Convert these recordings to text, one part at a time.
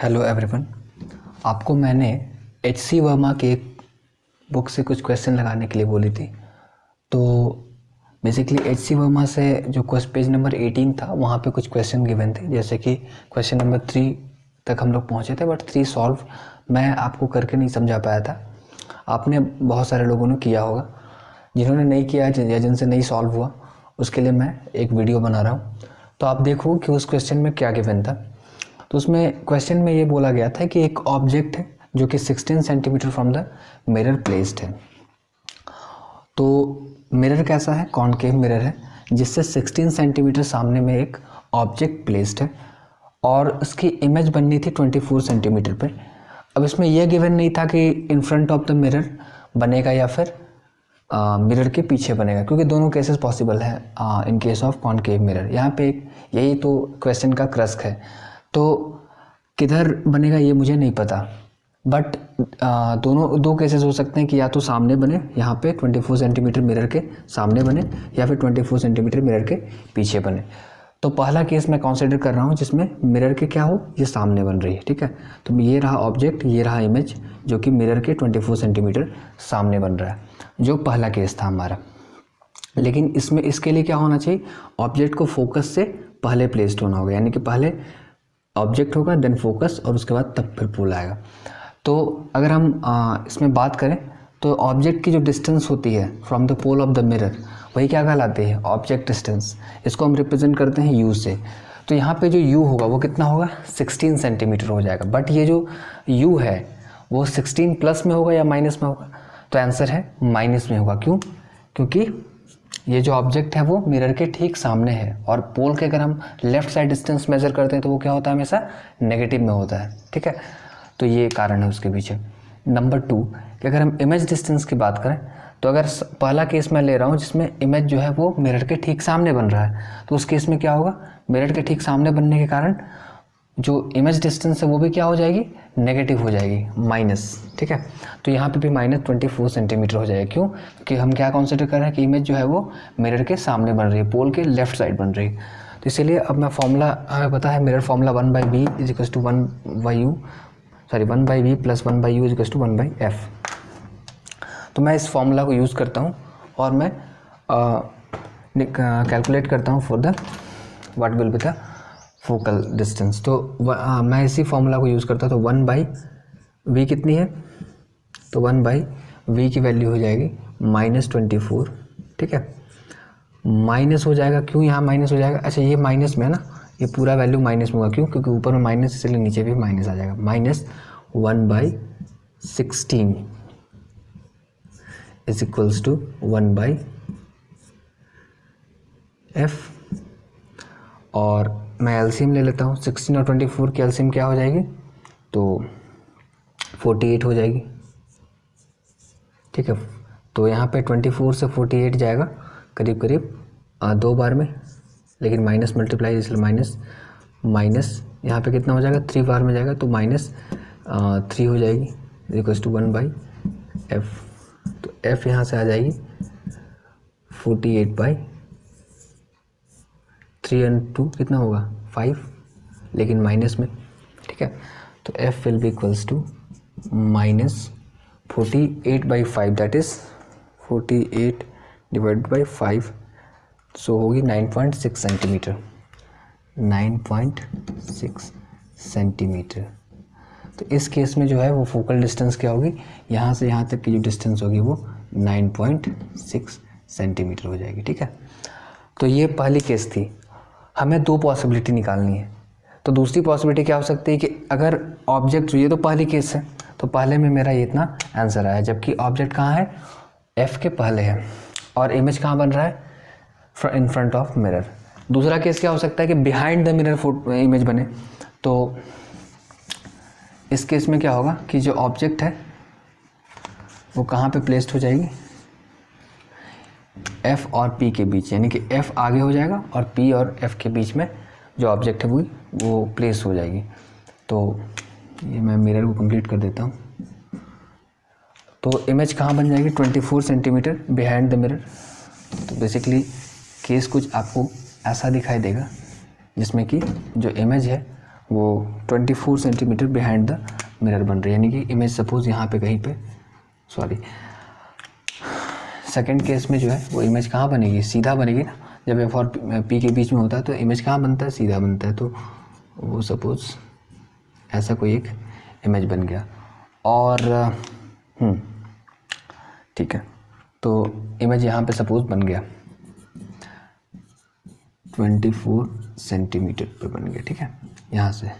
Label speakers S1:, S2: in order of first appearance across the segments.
S1: Hello everyone. आपको मैंने H.C. Verma के एक बुक से कुछ क्वेश्चन लगाने के लिए बोली थी। तो बेसिकली H.C. वर्मा से जो पेज नंबर 18 था वहाँ पे कुछ क्वेश्चन गिवन थे, जैसे कि क्वेश्चन नंबर 3 तक हम लोग पहुँचे थे, बट 3 सॉल्व मैं आपको करके नहीं समझा पाया था। आपने बहुत सारे लोगों ने किया होगा, जिन्होंने नहीं किया या जिनसे नहीं सॉल्व हुआ उसके लिए मैं एक वीडियो बना रहा हूँ। तो आप देखो कि उस क्वेश्चन में क्या गिवन था। तो उसमें क्वेश्चन में ये बोला गया था कि एक ऑब्जेक्ट है जो कि 16 centimetre from the mirror placed है। तो मिरर कैसा है? कॉनकेव मिरर है, जिससे 16 सेंटीमीटर सामने में एक ऑब्जेक्ट प्लेस्ड है और उसकी इमेज बननी थी 24 सेंटीमीटर पे। अब इसमें यह गिवन नहीं था कि in front of the mirror बनेगा या फिर मिरर के पीछे बनेगा, क्योंकि दोनों केसेस पॉसिबल है in case of concave mirror. यहाँ पे यही तो क्वेश्चन का क्रस्क है। तो किधर बनेगा ये मुझे नहीं पता, बट दो केसेस हो सकते हैं कि या तो सामने बने, यहाँ पे 24 सेंटीमीटर मिरर के सामने बने, या फिर 24 सेंटीमीटर मिरर के पीछे बने। तो पहला केस मैं कंसीडर कर रहा हूँ जिसमें मिरर के क्या हो, ये सामने बन रही है, ठीक है। तो ये रहा ऑब्जेक्ट, ये रहा इमेज जो कि मिरर के 24 सेंटीमीटर सामने बन रहा है, जो पहला केस था हमारा। लेकिन इसमें इसके लिए क्या होना चाहिए, ऑब्जेक्ट को फोकस से पहले प्लेस्ड होना होगा, यानी कि पहले ऑब्जेक्ट होगा देन फोकस और उसके बाद तब फिर पोल आएगा। तो अगर हम इसमें बात करें तो ऑब्जेक्ट की जो डिस्टेंस होती है from the pole of the mirror, वही क्या कहलाती है, ऑब्जेक्ट डिस्टेंस। इसको हम रिप्रेजेंट करते हैं यू से। तो यहाँ पे जो यू होगा वो कितना होगा, 16 सेंटीमीटर हो जाएगा। बट ये जो यू है वो 16 प्लस में होगा या माइनस में होगा? तो आंसर है माइनस में होगा। क्यों? क्योंकि ये जो ऑब्जेक्ट है वो मिरर के ठीक सामने है, और पोल के अगर हम लेफ्ट साइड डिस्टेंस मेजर करते हैं तो वो क्या होता है, हमेशा नेगेटिव में होता है, ठीक है। तो ये कारण है उसके पीछे। नंबर 2 कि अगर हम इमेज डिस्टेंस की बात करें तो अगर पहला केस मैं ले रहा हूँ जिसमें इमेज जो है वो मिरर के ठीक सामने बन रहा है, तो उस केस में क्या होगा, मिरर के ठीक सामने बनने के कारण जो इमेज डिस्टेंस है वो भी क्या हो जाएगी, नेगेटिव हो जाएगी, माइनस, ठीक है। तो यहाँ पे भी -24 सेंटीमीटर हो जाएगा। क्यों? कि हम क्या कंसीडर कर रहे हैं कि इमेज जो है वो मिरर के सामने बन रही है, पोल के लेफ्ट साइड बन रही है। तो इसीलिए अब मैं फॉर्मूला, हमें पता है mirror formula 1/b = 1/v + 1/u = 1/f। तो मैं इस फॉर्मूला को यूज़ करता हूँ और मैं कैलकुलेट करता हूँ for the what will be the focal distance. तो मैं इसी फॉर्मूला को यूज़ करता, तो 1/v कितनी है, तो 1/v की वैल्यू हो जाएगी -24, ठीक है। माइनस हो जाएगा, क्यों यहाँ माइनस हो जाएगा, अच्छा ये माइनस में है ना, ये पूरा वैल्यू माइनस में होगा। क्यों? क्योंकि ऊपर में माइनस, इसलिए नीचे भी माइनस आ जाएगा। -1/16 = 1/f। और मैं एलसीएम ले लेता हूँ, 16 और 24 की एलसीएम क्या हो जाएगी, तो 48 हो जाएगी, ठीक है। तो यहाँ पे 24 से 48 जाएगा करीब करीब 2 बार में, लेकिन माइनस मल्टीप्लाई, इसलिए माइनस यहाँ पे कितना हो जाएगा, 3 बार में जाएगा, तो -3 हो जाएगी = 1/f। तो f यहाँ से आ जाएगी 48/3 और 2 कितना होगा, 5, लेकिन माइनस में, ठीक है। तो f will be equals to -48/5, that is 48/5, सो होगी 9.6 सेंटीमीटर, 9.6 सेंटीमीटर। तो इस केस में जो है वो फोकल डिस्टेंस क्या होगी, यहाँ से यहाँ तक की जो डिस्टेंस होगी वो 9.6 सेंटीमीटर हो जाएगी, ठीक है। तो ये पहली केस थी। हमें 2 पॉसिबिलिटी निकालनी है। तो दूसरी पॉसिबिलिटी क्या हो सकती है कि अगर ऑब्जेक्ट, ये तो पहली केस है, तो पहले में मेरा ये इतना आंसर आया, जबकि ऑब्जेक्ट कहाँ है, एफ के पहले है, और इमेज कहाँ बन रहा है, इन फ्रंट ऑफ मिरर। दूसरा केस क्या हो सकता है कि बिहाइंड द मिरर इमेज बने। तो इस केस में क्या होगा कि जो ऑब्जेक्ट है वो कहाँ पे प्लेस्ड हो जाएगी, F और P के बीच, यानी कि F आगे हो जाएगा और P और F के बीच में जो ऑब्जेक्ट है वो प्लेस हो जाएगी। तो ये मैं मिरर को कंप्लीट कर देता हूँ। तो इमेज कहाँ बन जाएगी, 24 सेंटीमीटर बिहाइंड द मिरर। तो बेसिकली केस कुछ आपको ऐसा दिखाई देगा जिसमें कि जो इमेज है वो 24 सेंटीमीटर बिहाइंड द मिरर बन रही है, यानी कि इमेज सपोज यहाँ पे कहीं पे, सॉरी सेकंड केस में जो है वो इमेज कहाँ बनेगी, सीधा बनेगी ना। जब एफ और पी के बीच में होता है तो इमेज कहाँ बनता है, सीधा बनता है। तो वो सपोज ऐसा कोई एक इमेज बन गया और ठीक है, तो इमेज यहाँ पे सपोज बन गया 24 सेंटीमीटर पे बन गया, ठीक है, यहाँ से,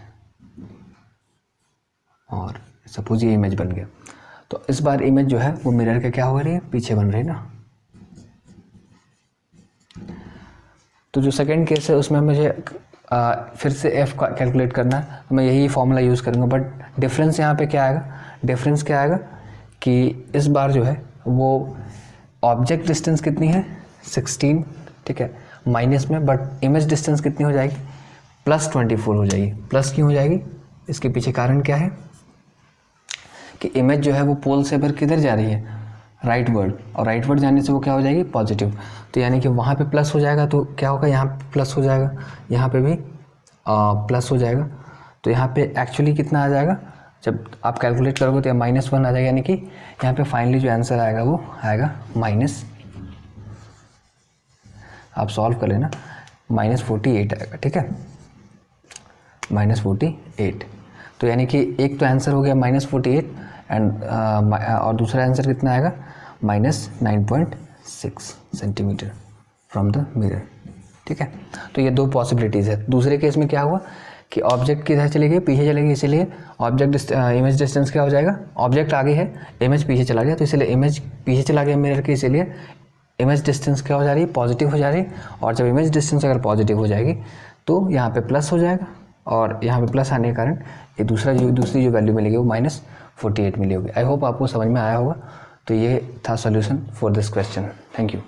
S1: और सपोज ये इमेज बन गया। तो इस बार इमेज जो है वो मिरर के क्या हो रही है, पीछे बन रही है ना। तो जो सेकंड केस है उसमें मुझे फिर से एफ का कैलकुलेट करना है, तो मैं यही फॉर्मूला यूज़ करूँगा। बट डिफरेंस यहाँ पे क्या आएगा, डिफरेंस क्या आएगा कि इस बार जो है वो ऑब्जेक्ट डिस्टेंस कितनी है 16, ठीक है, माइनस में, बट इमेज डिस्टेंस कितनी हो जाएगी +24 हो जाएगी। प्लस क्यों हो जाएगी, इसके पीछे कारण क्या है कि इमेज जो है वो पोल से पर किधर जा रही है, राइट वर्ड, और राइट वर्ड जाने से वो क्या हो जाएगी, पॉजिटिव। तो यानी कि वहाँ पे प्लस हो जाएगा तो क्या होगा, यहाँ पे प्लस हो जाएगा, यहाँ पे भी प्लस हो जाएगा। तो यहाँ पे एक्चुअली कितना आ जाएगा, जब आप कैलकुलेट करोगे तो -1 आ जाएगा, यानी कि यहाँ पे फाइनली जो आंसर आएगा वो आएगा माइनस, आप सॉल्व कर लेना, -48 आएगा, ठीक है, -48। तो यानी कि एक तो आंसर हो गया -48 एंड और दूसरा आंसर कितना आएगा, -9.6 सेंटीमीटर फ्रॉम द मिरर, ठीक है। तो ये दो पॉसिबिलिटीज़ है। दूसरे केस में क्या हुआ कि ऑब्जेक्ट किधर चली गई, पीछे चली गई, इसीलिए ऑब्जेक्ट इमेज डिस्टेंस क्या हो जाएगा, ऑब्जेक्ट आगे है, इमेज पीछे चला गया, तो इसलिए इमेज पीछे चला गया मिरर के, इसीलिए इमेज डिस्टेंस क्या हो जा रही है, पॉजिटिव हो जा रही है। और जब इमेज डिस्टेंस अगर पॉजिटिव हो जाएगी तो यहाँ पे प्लस हो जाएगा, और यहाँ पे प्लस आने के कारण ये दूसरी जो वैल्यू मिलेगी वो -48 मिली होगी। आई होप आपको समझ में आया होगा। तो ये था solution for this question. Thank you.